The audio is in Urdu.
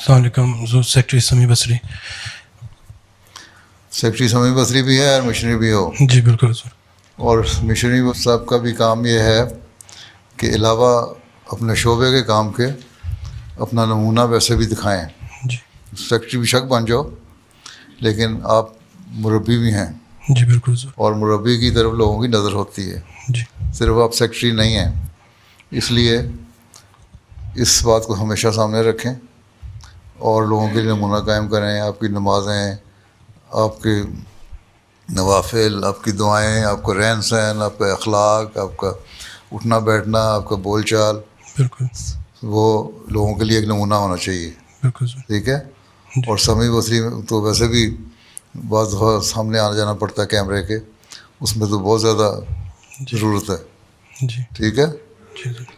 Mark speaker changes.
Speaker 1: السلام علیکم حضور سیکٹری سمیع بصری.
Speaker 2: سیکٹری سمیع بصری بھی ہے اور مشنری بھی ہو.
Speaker 1: جی بالکل حضور.
Speaker 2: اور مشنری صاحب کا بھی کام یہ ہے کہ علاوہ اپنے شعبے کے کام کے اپنا نمونہ ویسے بھی دکھائیں.
Speaker 1: جی
Speaker 2: سیکٹری بھی شک بن جاؤ لیکن آپ مربی بھی ہیں.
Speaker 1: جی بالکل حضور.
Speaker 2: اور مربی کی طرف لوگوں کی نظر ہوتی ہے.
Speaker 1: جی
Speaker 2: صرف آپ سیکٹری نہیں ہیں. اس لیے اس بات کو ہمیشہ سامنے رکھیں اور لوگوں کے لیے نمونہ قائم کریں. آپ کی نمازیں، آپ کے نوافل، آپ کی دعائیں، آپ کا رہن سہن، آپ کا اخلاق، آپ کا اٹھنا بیٹھنا، آپ کا بول چال،
Speaker 1: بالکل
Speaker 2: وہ لوگوں کے لیے ایک نمونہ ہونا چاہیے.
Speaker 1: بالکل حضور.
Speaker 2: ٹھیک ہے.
Speaker 1: جی.
Speaker 2: اور سمیع بصری تو ویسے بھی بعض دفعہ سامنے آنا جانا پڑتا ہے کیمرے کے، اس میں تو بہت زیادہ
Speaker 1: جی
Speaker 2: ضرورت ہے.
Speaker 1: جی
Speaker 2: ٹھیک ہے.
Speaker 1: جی حضور.